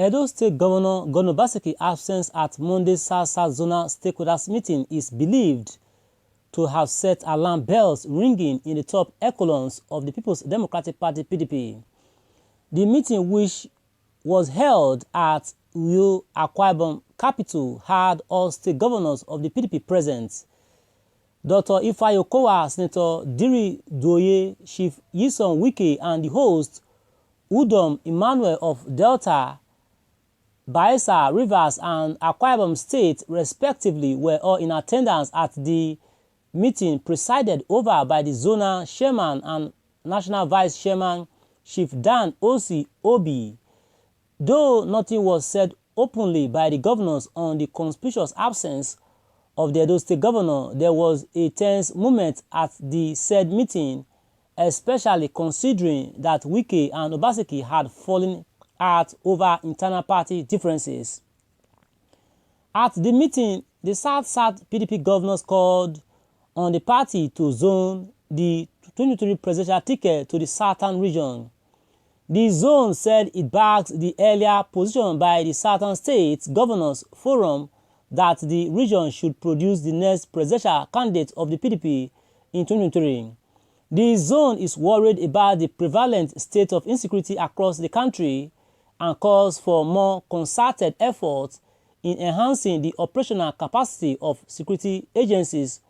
Edo State Governor Obaseki's absence at Monday's South-South Zonal stakeholders meeting is believed to have set alarm bells ringing in the top echelons of the People's Democratic Party (PDP). The meeting, which was held at Uyo Akwa Ibom capital, had all state governors of the PDP present. Dr. Ifeanyi Okowa, Senator Diri Doye, Chief Nyesom Wike, and the host, Udom Emmanuel of Delta, Bayelsa, Rivers, and Akwa Ibom State, respectively, were all in attendance at the meeting presided over by the Zonal Chairman and National Vice Chairman, Chief Dan Osi Obi. Though nothing was said openly by the governors on the conspicuous absence of the Edo State Governor, there was a tense moment at the said meeting, especially considering that Wike and Obaseki had fallen out over internal party differences. At the meeting, the South-South PDP governors called on the party to zone the 2023 presidential ticket to the Southern region. The zone said it backs the earlier position by the Southern States Governors Forum that the region should produce the next presidential candidate of the PDP in 2023. The zone is worried about the prevalent state of insecurity across the country and calls for more concerted efforts in enhancing the operational capacity of security agencies.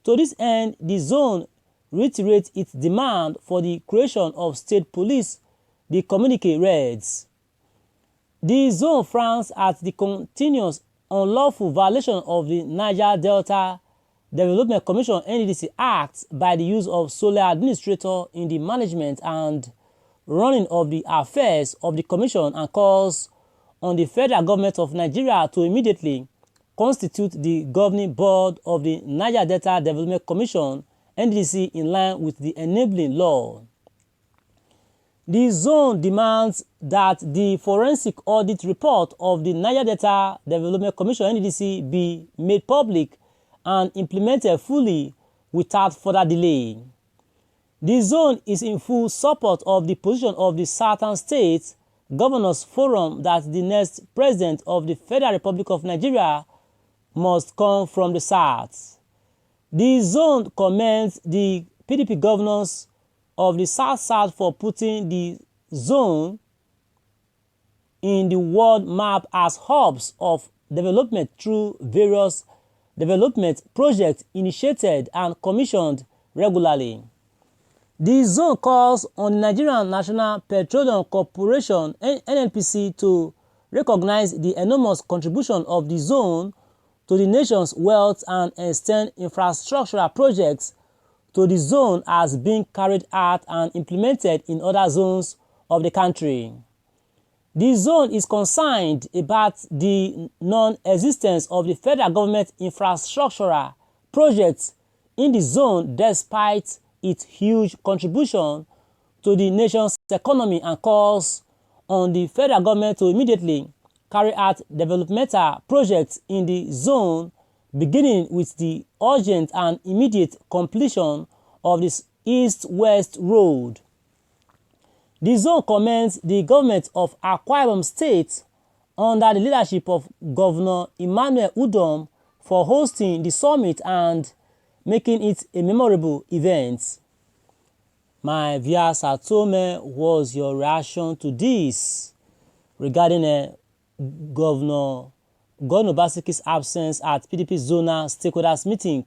To this end, the zone reiterates its demand for the creation of state police. The communique reads, "The zone frowns at the continuous unlawful violation of the Niger Delta Development Commission (NDDC) Act by the use of sole administrator in the management and running of the affairs of the commission, and calls on the federal government of Nigeria to immediately constitute the governing board of the Niger Delta Development Commission (NDDC) in line with the enabling law." The zone demands that the forensic audit report of the Niger Delta Development Commission (NDDC) be made public and implemented fully without further delay. The zone is in full support of the position of the Southern States Governors Forum that the next president of the Federal Republic of Nigeria must come from the South. The zone commends the PDP governors of the South-South for putting the zone in the world map as hubs of development through various development projects initiated and commissioned regularly. The zone calls on the Nigerian National Petroleum Corporation (NNPC) to recognize the enormous contribution of the zone to the nation's wealth and extend infrastructural projects to the zone as being carried out and implemented in other zones of the country. The zone is concerned about the non-existence of the federal government infrastructural projects in the zone despite its huge contribution to the nation's economy, and calls on the federal government to immediately carry out developmental projects in the zone, beginning with the urgent and immediate completion of this East-West Road. The zone commends the government of Akwa Ibom State under the leadership of Governor Emmanuel Udom for hosting the summit and making it a memorable event. My viewers at home, what's your reaction to this regarding Governor Obaseki's absence at PDP zonal stakeholders meeting,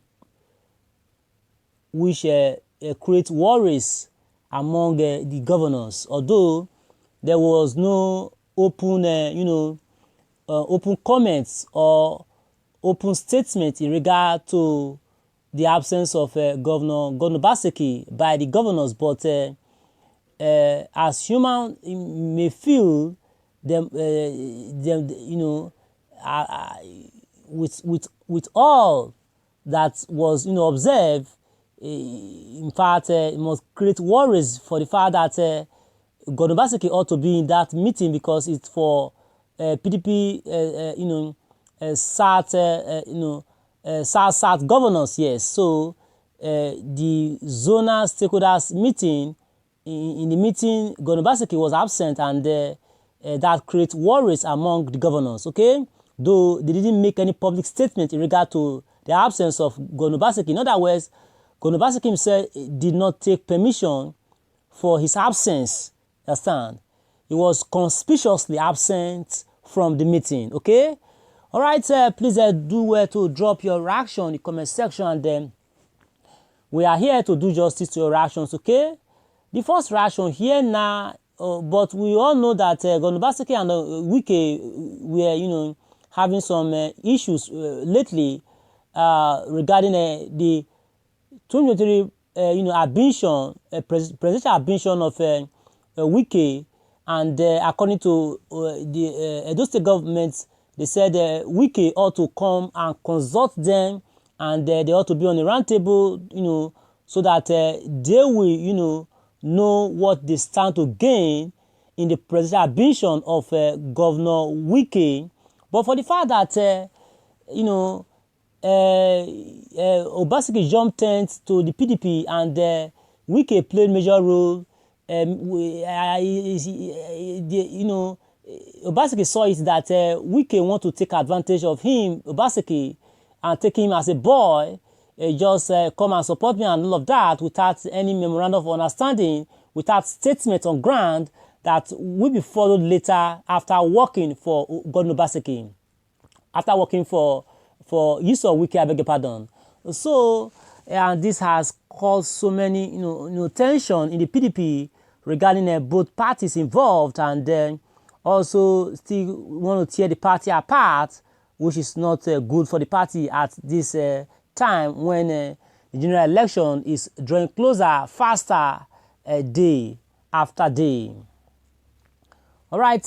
which create worries among the governors? Although there was no open, open comments or open statement in regard to the absence of Governor Obaseki by the governors, but as human may feel them, with all that was observed, in fact, it must create worries for the fact that Governor Obaseki ought to be in that meeting, because it's for PDP, South governors, yes. So the zonal stakeholders meeting, in the meeting, Governor Obaseki was absent, and that create worries among the governors, okay? Though they didn't make any public statement in regard to the absence of Governor Obaseki. In other words, Governor Obaseki himself did not take permission for his absence, understand? He was conspicuously absent from the meeting, okay? All right, please do well to drop your reaction in the comment section, and then we are here to do justice to your reactions, okay? The first reaction here now, but we all know that Governor Obaseki and Wike were, having some issues lately regarding the 2023, presidential ambition of Wike, and according to the Edo State government, they said Wike ought to come and consult them, and they ought to be on a round table, so that they will, know what they stand to gain in the presidential ambition of Governor Wike. But for the fact that, Obaseki jumped tent to the PDP, and Wike played major role, Obaseki saw it that Wike want to take advantage of him, Obaseki, and take him as a boy, just come and support me and all of that, without any memorandum of understanding, without statement on ground that will be followed later after working for Governor Obaseki, after working for Yusuf Wike, I beg your pardon. So, and this has caused so many, tension in the PDP regarding both parties involved, and also still want to tear the party apart, which is not good for the party at this time when the general election is drawing closer, faster, day after day. All right,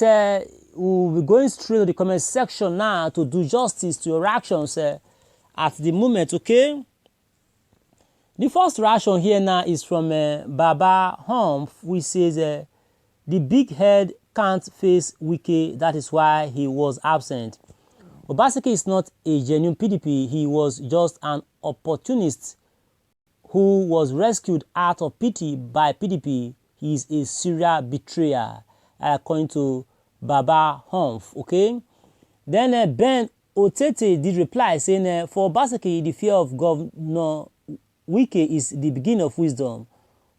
we'll be going straight to the comment section now to do justice to your reactions at the moment, okay? The first reaction here now is from Baba Humph, which says the big head can't face Wike, that is why he was absent. Obaseki is not a genuine PDP, he was just an opportunist who was rescued out of pity by PDP. He is a serial betrayer, according to Baba Humph, okay? Then Ben Otete did reply saying, for Obaseki, the fear of Governor Wike is the beginning of wisdom.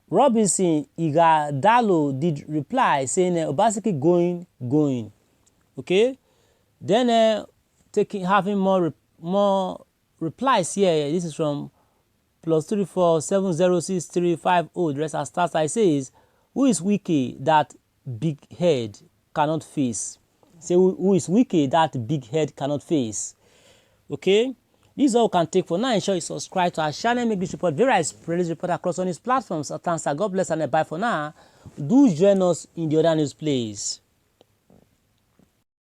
Robinson Igadalo did reply saying, Obaseki going. Okay? Then having more replies here. This is from +34 706 The rest are stars. I says, who is Wike that big head cannot face? Say, who is Wike that big head cannot face? Okay? This is all we can take for now. Ensure you subscribe to our channel. Make this report very spread this report across on these platforms. Thanks, God bless, and bye for now. Do join us in the other news, please.